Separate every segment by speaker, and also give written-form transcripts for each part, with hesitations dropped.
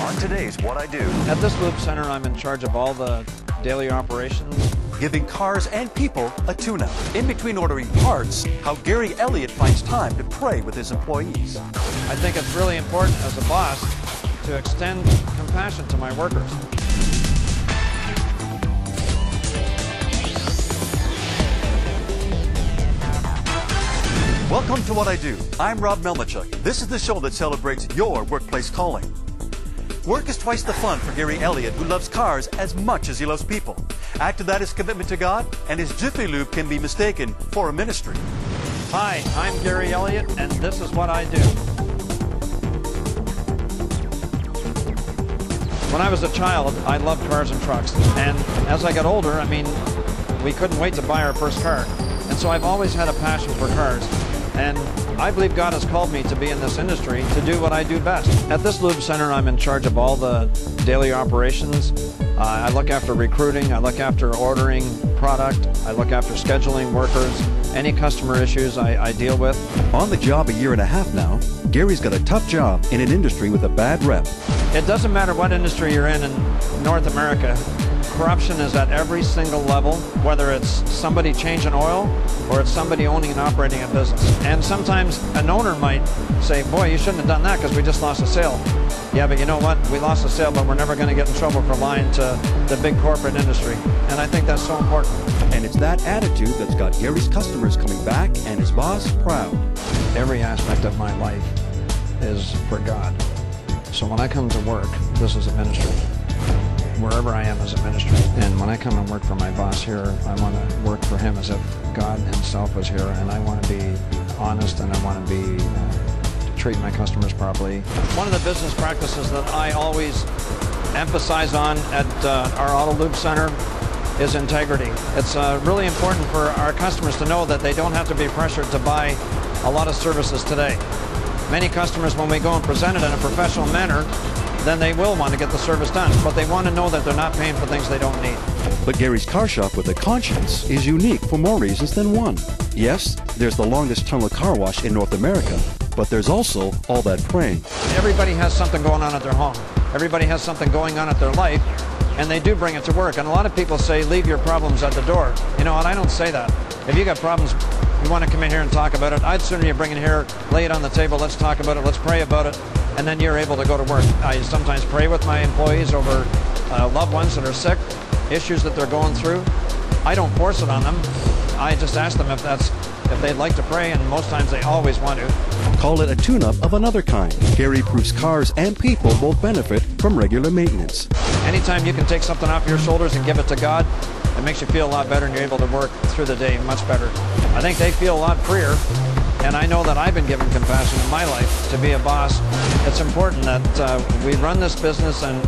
Speaker 1: on today's What I Do.
Speaker 2: At this lube center, I'm in charge of all the daily operations.
Speaker 1: Giving cars and people a tune-up. In between ordering parts, how Gary Elliott finds time to pray with his employees.
Speaker 2: I think it's really important as a boss to extend compassion to my workers.
Speaker 1: Welcome to What I Do. I'm Rob Melnichuk. This is the show that celebrates your workplace calling. Work is twice the fun for Gary Elliott, who loves cars as much as he loves people. Add to that his commitment to God, and his Jiffy Lube can be mistaken for a ministry.
Speaker 2: Hi, I'm Gary Elliott, and this is what I do. When I was a child, I loved cars and trucks. And as I got older, we couldn't wait to buy our first car. And so I've always had a passion for cars. And I believe God has called me to be in this industry to do what I do best. At this lube center, I'm in charge of all the daily operations. I look after recruiting, I look after ordering product, I look after scheduling workers, any customer issues I deal with.
Speaker 3: On the job a year and a half now, Gary's got a tough job in an industry with a bad rep.
Speaker 2: It doesn't matter what industry you're in North America. Corruption is at every single level, whether it's somebody changing oil or it's somebody owning and operating a business. And sometimes an owner might say, boy, you shouldn't have done that because we just lost a sale. Yeah, but you know what? We lost a sale, but we're never going to get in trouble for lying to the big corporate industry. And I think that's so important.
Speaker 3: And it's that attitude that's got Gary's customers coming back and his boss proud.
Speaker 2: Every aspect of my life is for God. So when I come to work, this is a ministry. Wherever I am as a ministry. And when I come and work for my boss here, I want to work for him as if God himself was here, and I want to be honest, and I want to treat my customers properly. One of the business practices that I always emphasize on at our auto lube center is integrity. It's really important for our customers to know that they don't have to be pressured to buy a lot of services today. Many customers, when we go and present it in a professional manner, then they will want to get the service done, but they want to know that they're not paying for things they don't need.
Speaker 3: But Gary's car shop with a conscience is unique for more reasons than one. Yes, there's the longest tunnel car wash in North America, but there's also all that praying.
Speaker 2: Everybody has something going on at their home. Everybody has something going on at their life, and they do bring it to work. And a lot of people say, leave your problems at the door. You know what, I don't say that. If you got problems, you want to come in here and talk about it, I'd sooner you bring it here, lay it on the table, let's talk about it, let's pray about it, and then you're able to go to work. I sometimes pray with my employees over loved ones that are sick, issues that they're going through. I don't force it on them. I just ask them if they'd like to pray, and most times they always want to.
Speaker 3: Call it a tune-up of another kind. Gary proves cars and people both benefit from regular maintenance.
Speaker 2: Anytime you can take something off your shoulders and give it to God, it makes you feel a lot better, and you're able to work through the day much better. I think they feel a lot freer. And I know that I've been given compassion in my life to be a boss. It's important that we run this business and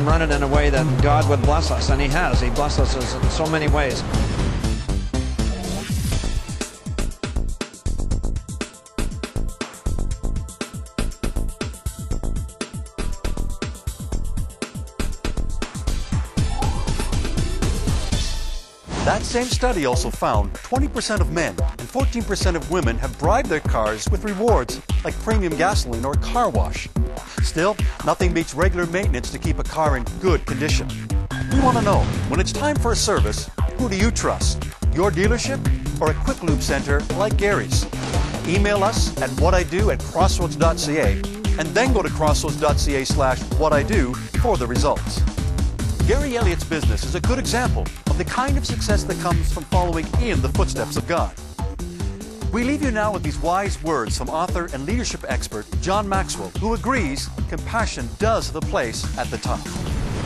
Speaker 2: run it in a way that God would bless us, and He has. He blessed us in so many ways.
Speaker 1: That same study also found 20% of men and 14% of women have bribed their cars with rewards like premium gasoline or car wash. Still, nothing beats regular maintenance to keep a car in good condition. We want to know, when it's time for a service, who do you trust? Your dealership or a quick lube center like Gary's? Email us at whatido@crossroads.ca and then go to crossroads.ca/whatido for the results. Gary Elliott's business is a good example of the kind of success that comes from following in the footsteps of God. We leave you now with these wise words from author and leadership expert John Maxwell, who agrees compassion does have a place at the top.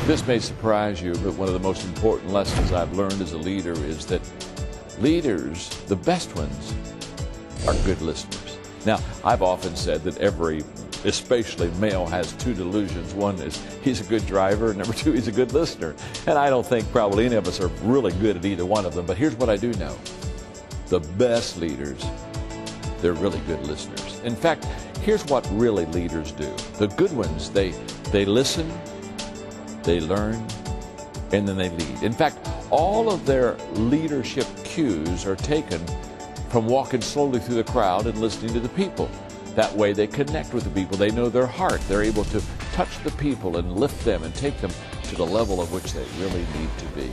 Speaker 4: This may surprise you, but one of the most important lessons I've learned as a leader is that leaders, the best ones, are good listeners. Now, I've often said that every especially male has two delusions. One is he's a good driver, and number two, he's a good listener. And I don't think probably any of us are really good at either one of them, but here's what I do know. The best leaders, they're really good listeners. In fact, here's what really leaders do. The good ones, they listen, they learn, and then they lead. In fact, all of their leadership cues are taken from walking slowly through the crowd and listening to the people. That way they connect with the people. They know their heart. They're able to touch the people and lift them and take them to the level of which they really need to be.